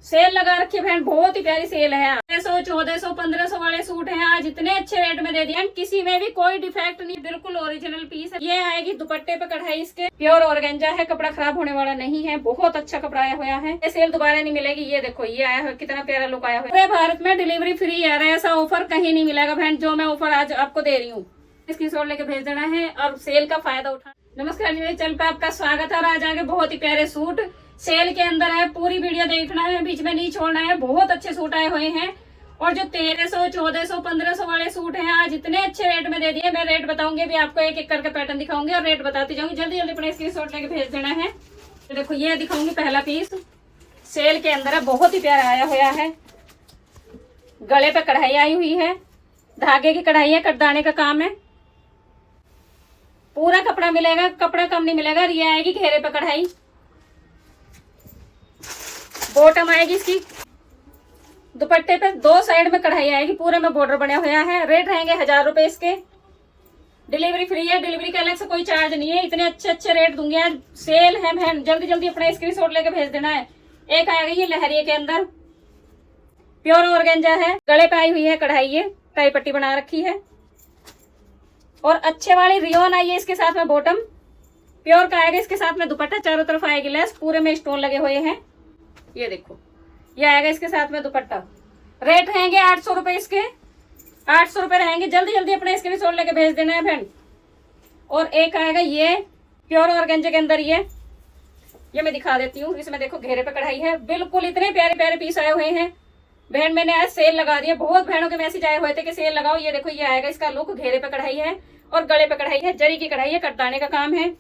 Cell लगा रखी है बहन, बहुत ही प्यारी सेल है। 1300, 1400, 1500 वाले सूट हैं आज इतने अच्छे रेट में दे दिए। किसी में भी कोई डिफेक्ट नहीं, बिल्कुल ओरिजिनल पीस है। ये आएगी दुपट्टे पे कढ़ाई, इसके प्योर ऑर्गेंजा है, कपड़ा खराब होने वाला नहीं है, बहुत अच्छा कपड़ा आया हुआ है। ये सेल दोबारा नहीं मिलेगी। ये देखो ये आया हुआ, कितना प्यारा लुक आया हुआ है। पूरे भारत में डिलीवरी फ्री है, ऐसा ऑफर कहीं नहीं मिलेगा बहन, जो मैं ऑफर आज आपको दे रही हूँ। स्क्रीनशॉट लेके भेज देना है और सेल का फायदा उठाना। नमस्कार जी, मेरे चैनल पे आपका स्वागत है। और आज आगे बहुत ही प्यारे सूट सेल के अंदर है, पूरी वीडियो देखना है, बीच में नहीं छोड़ना है। बहुत अच्छे सूट आए हुए हैं और जो 1300, 1400, 1500 वाले सूट हैं आज इतने अच्छे रेट में दे दिए। मैं रेट बताऊंगी, भी आपको एक एक करके पैटर्न दिखाऊंगी और रेट बताती जाऊंगी। जल्दी जल्दी अपने स्क्रीनशॉट लेके भेज देना है। तो देखो ये दिखाऊंगी पहला पीस सेल के अंदर है, बहुत ही प्यारा आया हुआ है। गले पे कढ़ाई आई हुई है, धागे की कढ़ाई है, कटदाने का काम है। पूरा कपड़ा मिलेगा, कपड़ा कम नहीं मिलेगा। ये आएगी घेरे पे कढ़ाई, बॉटम आएगी इसकी, दुपट्टे पे दो साइड में कढ़ाई आएगी, पूरे में बॉर्डर बना हुआ है। रेट रहेंगे 1000 रुपए इसके। डिलीवरी फ्री है, डिलीवरी का अलग से कोई चार्ज नहीं है। इतने अच्छे अच्छे रेट दूंगी आज, सेल है बहन। जल्दी जल्दी अपना स्क्रीनशॉट लेके भेज देना है। एक आएगा ये लहरिया के अंदर, प्योर ऑर्गेंजा है, गले पे आई हुई है कढ़ाई, ये टाई पट्टी बना रखी है। और अच्छे वाली रियोन आई है इसके साथ में, बॉटम प्योर का आएगा। इसके साथ में दुपट्टा, चारों तरफ आएगी लेस, पूरे में स्टोन लगे हुए हैं। ये देखो ये आएगा इसके साथ में दुपट्टा। रेट रहेंगे 800 रुपए इसके, 800 रुपए रहेंगे। जल्दी जल्दी अपने स्क्रीनशॉट लेके भेज देना है बहन। और एक आएगा ये प्योर ऑर्गेंजा के अंदर, ये मैं दिखा देती हूँ। इसमें देखो घेरे पे कढ़ाई है, बिल्कुल इतने प्यारे प्यारे पीस आए हुए हैं बहन। मैंने आज सेल लगा दी है, बहुत बहनों के मैसेज आए हुए थे कि सेल लगाओ। ये देखो ये आएगा इसका लुक, घेरे पे कढ़ाई है और गले पे कढ़ाई है, जरी की कढ़ाई है, कटदाने का काम है।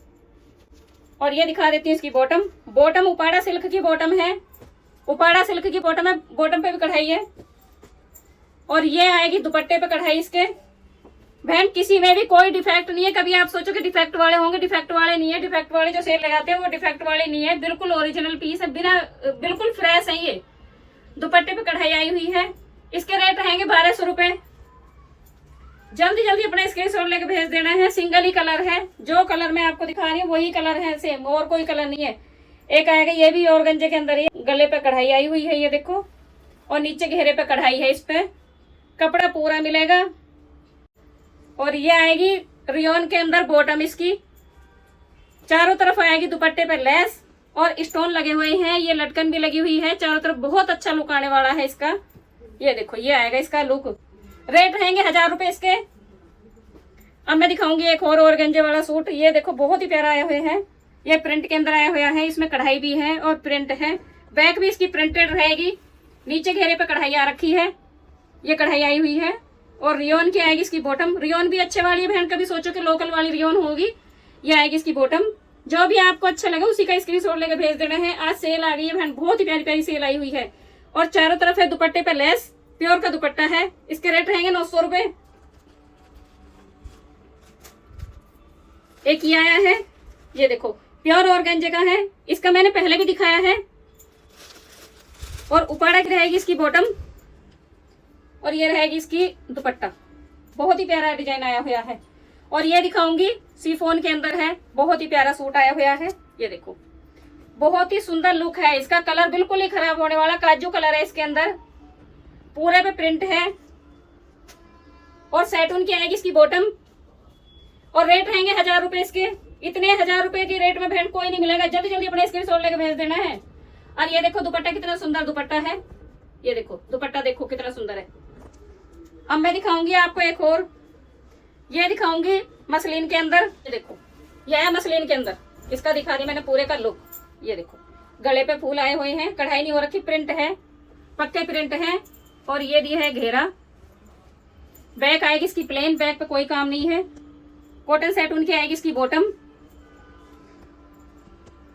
और ये दिखा देती हूँ इसकी बॉटम। बॉटम उपाड़ा सिल्क की बॉटम है, उपाड़ा सिल्क की बॉटम है, बॉटम पे भी कढ़ाई है। और ये आएगी दुपट्टे पे कढ़ाई इसके बहन। किसी में भी कोई डिफेक्ट नहीं है। कभी आप सोचो कि डिफेक्ट वाले होंगे, डिफेक्ट वाले नहीं है। डिफेक्ट वाले जो सेल लगाते हैं वो डिफेक्ट वाले नहीं है, बिल्कुल ओरिजिनल पीस है, बिना बिल्कुल फ्रेश है। ये दुपट्टे पे कढ़ाई आई हुई है। इसके रेट रहेंगे 1200 रुपए। जल्दी जल्दी अपना स्क्रीनशॉट लेके भेज देना है। सिंगल ही कलर है, जो कलर मैं आपको दिखा रही हूँ वही कलर है, सेम, और कोई कलर नहीं है। एक आएगा ये भी ऑर्गेंजे के अंदर, ये गले पे कढ़ाई आई हुई है, ये देखो। और नीचे घेरे पे कढ़ाई है, इस पे कपड़ा पूरा मिलेगा। और ये आएगी रियोन के अंदर बॉटम इसकी, चारों तरफ आएगी दुपट्टे पे लेस और स्टोन लगे हुए हैं। ये लटकन भी लगी हुई है चारों तरफ, बहुत अच्छा लुक आने वाला है इसका। ये देखो ये आएगा इसका लुक। रेट रहेंगे 1000 रुपए इसके। अब मैं दिखाऊंगी एक और ऑर्गेंजे वाला सूट। ये देखो बहुत ही प्यारा आया हुए है, ये प्रिंट के अंदर आया हुआ है, इसमें कढ़ाई भी है और प्रिंट है। बैक भी इसकी प्रिंटेड रहेगी। नीचे घेरे पे कढ़ाई आ रखी है, ये कढ़ाई आई हुई है। और रियोन की आएगी इसकी बॉटम। रियोन भी अच्छे वाली है बहन, कभी सोचो कि लोकल वाली रियोन होगी। ये आएगी इसकी बॉटम। जो भी आपको अच्छा लगे उसी का स्क्रीनशॉट लेके भेज देना है। आज सेल आ गई है बहन, बहुत ही प्यारी प्यारी सेल आई हुई है। और चारों तरफ है दुपट्टे पे लेस, प्योर का दुपट्टा है। इसके रेट रहेंगे 900 रुपए। एक ये आया है, ये देखो प्योर ऑर्गेंजे का है, इसका मैंने पहले भी दिखाया है। और उपाड़ा की रहेगी इसकी बॉटम और ये रहेगी इसकी दुपट्टा। बहुत ही प्यारा डिजाइन आया हुआ है। और ये दिखाऊंगी शिफॉन के अंदर है, बहुत ही प्यारा सूट आया हुआ है। ये देखो बहुत ही सुंदर लुक है इसका, कलर बिल्कुल ही खराब होने वाला काजू कलर है इसके अंदर, पूरे पे प्रिंट है। और सैटून की आएगी इसकी बॉटम। और रेट रहेंगे 1000 रुपए इसके। इतने 1000 रुपए के रेट में बहन कोई नहीं मिलेगा। जल्दी जल्दी अपने स्क्रीनशॉट लेके भेज देना है। और ये देखो दुपट्टा, कितना सुंदर दुपट्टा है। ये देखो दुपट्टा देखो कितना सुंदर है। अब मैं दिखाऊंगी आपको एक और, ये दिखाऊंगी मसलिन के अंदर। ये देखो यह है मसलिन के अंदर, इसका दिखा दी मैंने पूरे का लुक। ये देखो गले पे फूल आए हुए हैं, कढ़ाई नहीं हो रखी, प्रिंट है, पक्के प्रिंट है। और ये दिया है घेरा। बैक आएगी इसकी प्लेन, बैक पे कोई काम नहीं है। कॉटन सैटून की आएगी इसकी बॉटम।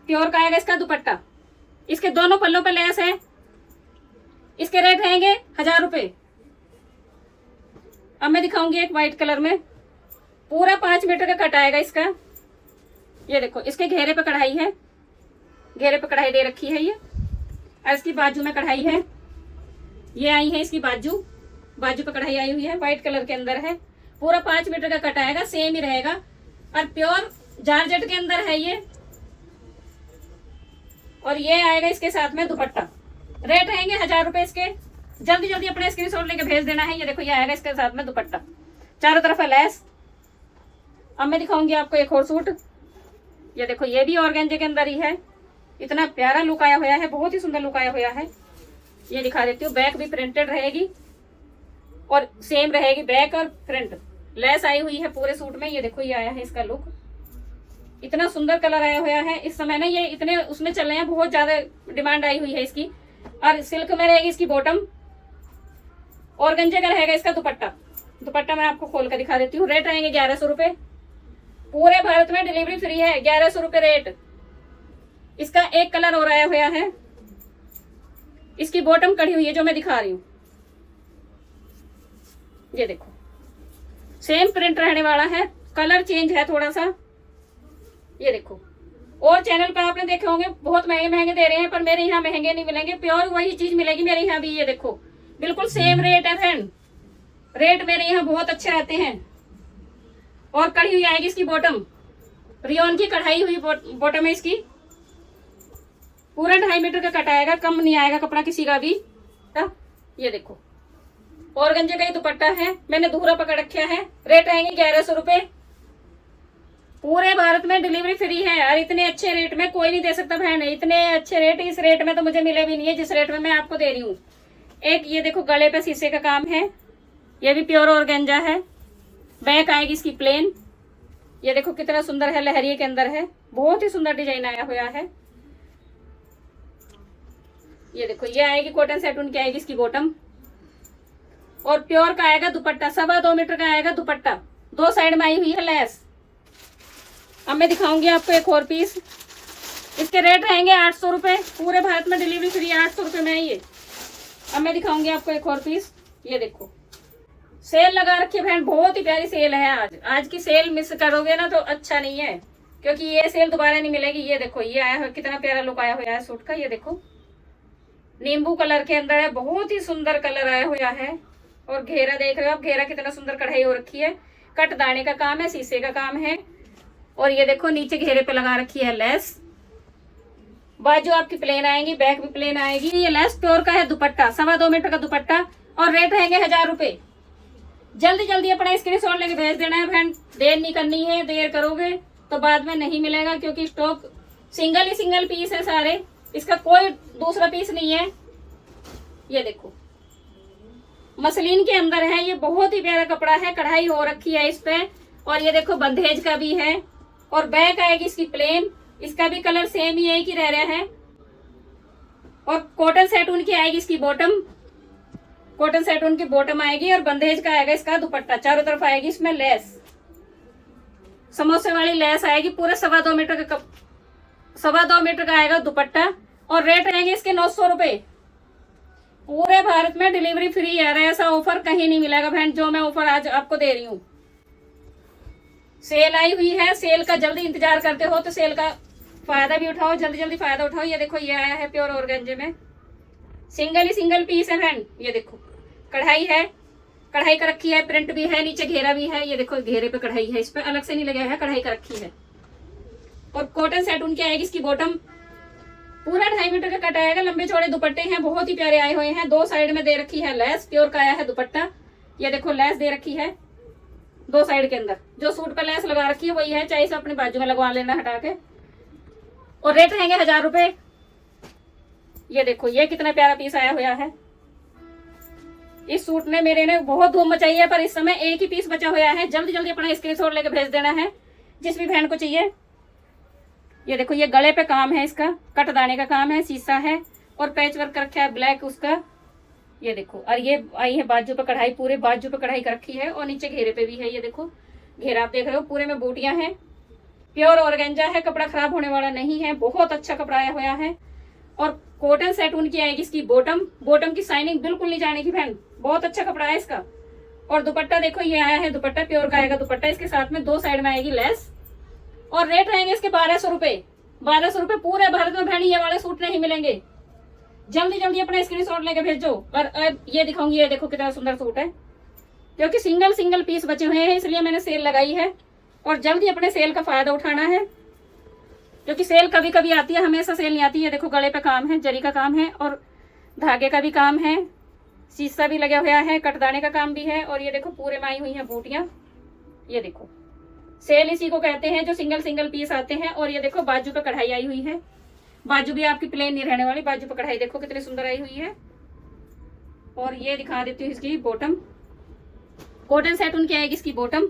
प्योर का आएगा इसका दुपट्टा। इसके दोनों पल्लों पे लेस है। इसके रेट रहेंगे 1000 रुपए। अब मैं दिखाऊंगी एक व्हाइट कलर में, पूरा 5 मीटर का कट आएगा इसका। ये देखो इसके घेरे पे कढ़ाई है, घेरे पे कढ़ाई दे रखी है ये। और इसकी बाजू में कढ़ाई है, ये आई है इसकी बाजू, बाजू पे कढ़ाई आई हुई है, व्हाइट कलर के अंदर है। पूरा 5 मीटर का कट आएगा, सेम ही रहेगा। और प्योर जॉर्जेट के अंदर है ये। और ये आएगा इसके साथ में दुपट्टा। रेट रहेंगे 1000 रुपए इसके। जल्दी जल्दी अपने स्क्रीनशॉट लेके भेज देना है। ये देखो ये आएगा इसके साथ में दुपट्टा, चारों तरफ है लैस। अब मैं दिखाऊंगी आपको एक और सूट। ये देखो ये भी ऑर्गेंजे के अंदर ही है। इतना प्यारा लुक आया हुआ है, बहुत ही सुंदर लुक आया हुआ है। ये दिखा देती हूँ, बैक भी प्रिंटेड रहेगी और सेम रहेगी बैक और फ्रंट। लेस आई हुई है पूरे सूट में। ये देखो ये आया है इसका लुक, इतना सुंदर कलर आया हुआ है। इस समय ना ये इतने उसमें चल रहे हैं, बहुत ज्यादा डिमांड आई हुई है इसकी। और सिल्क में रहेगी इसकी बॉटम, ऑर्गेंजे का रहेगा इसका दुपट्टा। दुपट्टा मैं आपको खोल कर दिखा देती हूँ। रेट रहेंगे 1100 रुपए, पूरे भारत में डिलीवरी फ्री है। 1100 रुपए रेट। इसका एक कलर और आया हुआ है, इसकी बॉटम कड़ी हुई है जो मैं दिखा रही हूँ। ये देखो सेम प्रिंट रहने वाला है, कलर चेंज है थोड़ा सा। ये देखो, और चैनल पे आपने देखे होंगे बहुत महंगे महंगे दे रहे हैं, पर मेरे यहाँ महंगे नहीं मिलेंगे, प्योर वही चीज मिलेगी मेरे यहाँ भी। ये देखो बिल्कुल सेम रेट है फ्रेंड, रेट मेरे यहाँ बहुत अच्छे रहते हैं। और कढ़ी हुई आएगी इसकी बॉटम, रियोन की कढ़ाई हुई बॉटम है इसकी। पूरा 2.5 मीटर का कट आएगा, कम नहीं आएगा कपड़ा किसी का भी। ये देखो ऑर्गेंजे का ही दुपट्टा है, मैंने दूसरा पकड़ रखा है। रेट आएंगे 1100 रुपए, पूरे भारत में डिलीवरी फ्री है। और इतने अच्छे रेट में कोई नहीं दे सकता बहन, इतने अच्छे रेट इस रेट में तो मुझे मिले भी नहीं है जिस रेट में मैं आपको दे रही हूँ। एक ये देखो गले पे शीशे का काम है, ये भी प्योर ऑर्गेंजा है। बैक आएगी इसकी प्लेन। ये देखो कितना सुंदर है, लहरिये के अंदर है, बहुत ही सुंदर डिजाइन आया हुआ है। ये देखो ये आएगी कॉटन सेटून की आएगी इसकी बॉटम, और प्योर का आएगा दुपट्टा, 2.25 मीटर का आएगा दुपट्टा। 2 साइड में आई हुई है लेस। अब मैं दिखाऊंगी आपको एक और पीस। इसके रेट रहेंगे 800 रुपए, पूरे भारत में डिलीवरी फ्री 800 रुपए में है ये। अब मैं दिखाऊंगी आपको एक और पीस। ये देखो सेल लगा रखी है बहन, बहुत ही प्यारी सेल है आज। आज की सेल मिस करोगे ना तो अच्छा नहीं है, क्योंकि ये सेल दोबारा नहीं मिलेगी। ये देखो ये आया हुआ, कितना प्यारा लुक आया हुआ है सूट का। ये देखो नींबू कलर के अंदर है, बहुत ही सुंदर कलर आया हुआ है। और घेरा देख रहे हो आप, घेरा कितना सुंदर कढ़ाई हो रखी है, कट दाने का काम है, शीशे का काम है। और ये देखो नीचे घेरे पे लगा रखी है लेस। बाजू आपकी प्लेन आएंगी, बैक भी प्लेन आएगी। ये लेस प्योर का है दुपट्टा, 2.25 मीटर का दुपट्टा, और रेट रहेंगे 1000 रुपए। जल्दी जल्दी अपना स्क्रीनशॉट लेके भेज देना है बहन, देर नहीं करनी है। देर करोगे तो बाद में नहीं मिलेगा, क्योंकि स्टॉक सिंगल ही सिंगल पीस है सारे, इसका कोई दूसरा पीस नहीं है। ये देखो मसलिन के अंदर है, ये बहुत ही प्यारा कपड़ा है, कढ़ाई हो रखी है इस पे। और ये देखो बंधेज का भी है, और बैक आएगी इसकी प्लेन, इसका भी कलर सेम ही एक ही रह रहा है। और कॉटन सेटून की आएगी इसकी बॉटम, कॉटन सेटून की बॉटम आएगी, और बंधेज का आएगा इसका दुपट्टा। चारों तरफ आएगी इसमें लेस, समोसे वाली लेस आएगी। पूरे 2.25 मीटर का 2.25 मीटर का आएगा दुपट्टा, और रेट रहेंगे इसके 900 रुपए। पूरे भारत में डिलीवरी फ्री है। ऐसा ऑफर कहीं नहीं मिलेगा बहन जो मैं ऑफर आज आपको दे रही हूँ। सेल आई हुई है, सेल का जल्दी इंतजार करते हो तो सेल का फायदा भी उठाओ, जल्दी जल्दी फायदा उठाओ। ये देखो ये आया है प्योर ऑर्गेंजे में, सिंगल ही सिंगल पीस है बहन। ये देखो कढ़ाई है, कढ़ाई का रखी है, प्रिंट भी है, नीचे घेरा भी है। ये देखो घेरे पे कढ़ाई है, इस पे अलग से नहीं लगा है, कढ़ाई का रखी है। और कॉटन सेटून की आएगी इसकी बॉटम, पूरा 2.5 मीटर का कट आएगा, लंबे चौड़े दुपट्टे हैं, बहुत ही प्यारे आए हुए हैं। 2 साइड में दे रखी है लेस, प्योर का आया है दुपट्टा। ये देखो लेस दे रखी है 2 साइड के अंदर, जो सूट पर लेस लगा रखी है वही है, चाहे इसे अपनी बाजू में लगवा लेना हटा के। और रेट रहेंगे 1000 रुपए। ये देखो ये कितना प्यारा पीस आया हुआ है। इस सूट ने मेरे ने बहुत धूम मचाई है, पर इस समय एक ही पीस बचा हुआ है। जल्दी जल्दी अपना स्क्रीनशॉट लेके भेज देना है जिस भी बहन को चाहिए। ये देखो ये गले पे काम है, इसका कट दाने का काम है, शीशा है, और पैच वर्क रखा है ब्लैक उसका। ये देखो, और ये आई है बाजू पे कढ़ाई, पूरे बाजू पे कढ़ाई कर रखी है, और नीचे घेरे पे भी है। ये देखो घेरा आप देख रहे हो, पूरे में बूटियां हैं, प्योर ऑर्गेंजा है, कपड़ा खराब होने वाला नहीं है, बहुत अच्छा कपड़ा आया हुआ है। और कॉटन सेटून की आएगी इसकी बॉटम, बॉटम की साइनिंग बिल्कुल नहीं जाने की बहन, बहुत अच्छा कपड़ा है इसका। और दुपट्टा देखो ये आया है दुपट्टा, प्योर का आएगा दुपट्टा, इसके साथ में 2 साइड में आएगी लेस। और रेट रहेंगे इसके 1200 रुपए। 1200 रुपए पूरे भारत में बहन ये वाले सूट नहीं मिलेंगे। जल्दी जल्दी अपना स्क्रीनशॉट लेके भेजो। और ये दिखाऊंगी, ये देखो कितना सुंदर सूट है, क्योंकि सिंगल सिंगल पीस बचे हुए हैं इसलिए मैंने सेल लगाई है। और जल्दी अपने सेल का फायदा उठाना है, क्योंकि सेल कभी कभी आती है, हमेशा सेल नहीं आती है। देखो गले पे काम है, जरी का काम है, और धागे का भी काम है, शीशा भी लगा हुआ है, कटदाने का काम भी है। और ये देखो पूरे में आई हुई हैं बूटियां। ये देखो सेल इसी को कहते हैं जो सिंगल सिंगल पीस आते हैं। और ये देखो बाजू पे कढ़ाई आई हुई है, बाजू भी आपकी प्लेन नहीं रहने वाली, बाजू पे कढ़ाई देखो कितनी सुंदर आई हुई है। और ये दिखा देती हूँ इसकी बॉटम, कॉटन सेटून की आएगी इसकी बॉटम।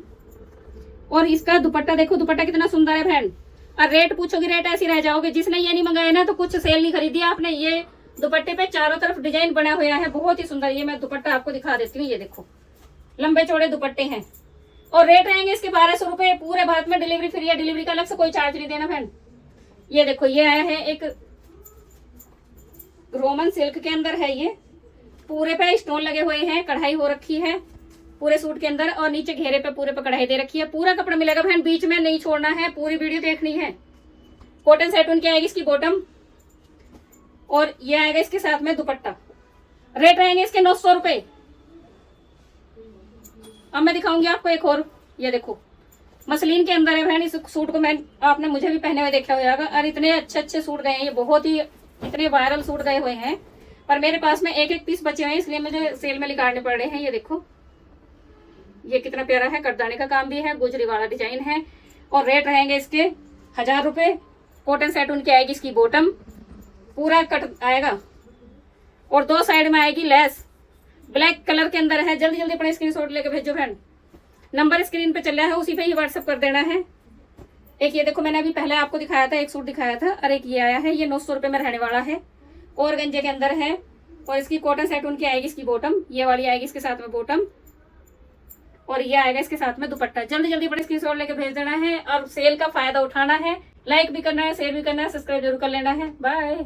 और इसका दुपट्टा देखो, दुपट्टा कितना सुंदर है बहन। और रेट पूछोगे रेट ऐसी रह जाओगे। जिसने ये नहीं मंगाया ना तो कुछ सेल नहीं खरीदी आपने। ये दुपट्टे पे चारों तरफ डिजाइन बना हुआ है, बहुत ही सुंदर। ये मैं दुपट्टा आपको दिखा देती हूँ। ये देखो लंबे चौड़े दुपट्टे हैं। और रेट रहेंगे इसके 1200 रुपए। पूरे भारत में डिलीवरी फ्री है, डिलीवरी का अलग से कोई चार्ज नहीं देना बहन। ये देखो ये आया है एक रोमन सिल्क के अंदर है। ये पूरे पे स्टोन लगे हुए हैं, कढ़ाई हो रखी है पूरे सूट के अंदर। और नीचे घेरे पे पूरे पे कढ़ाई दे रखी है। पूरा कपड़ा मिलेगा बहन, बीच में नहीं छोड़ना है, पूरी वीडियो देखनी है। कॉटन सेटून की आएगी इसकी बॉटम। और ये आएगा इसके साथ में दुपट्टा। रेट रहेंगे इसके 900 रुपए। अब मैं दिखाऊंगी आपको एक और। ये देखो मसलिन के अंदर है बहन। इस सूट को मैं आपने मुझे भी पहने हुए देखा होगा। और इतने अच्छे अच्छे सूट गए हैं, ये बहुत ही इतने वायरल सूट गए हुए हैं। पर मेरे पास में एक एक पीस बचे हुए हैं, इसलिए मुझे सेल में निकालने पड़ रहे हैं। ये देखो ये कितना प्यारा है, कटदाने का काम भी है, गुजरी वाला डिजाइन है। और रेट रहेंगे इसके 1000 रुपए। कॉटन सेटून की आएगी इसकी बॉटम, पूरा कट आएगा। और 2 साइड में आएगी लेस, ब्लैक कलर के अंदर है। जल्दी जल्दी अपने स्क्रीनशॉट लेके भेजो बहन। नंबर स्क्रीन पे चल रहा है, उसी पे ही व्हाट्सएप कर देना है। एक ये देखो मैंने अभी पहले आपको दिखाया था, एक सूट दिखाया था। और एक ये आया है, ये 900 रुपए में रहने वाला है। और गंजे के अंदर है। और इसकी कॉटन सेटून की आएगी इसकी बॉटम, ये वाली आएगी इसके साथ में बॉटम। और ये आएगा इसके साथ में दुपट्टा। जल्दी जल्दी अपने स्क्रीनशॉट लेके भेज देना है। और सेल का फायदा उठाना है, लाइक भी करना है, शेयर भी करना है, सब्सक्राइब जरूर कर लेना है। बाय।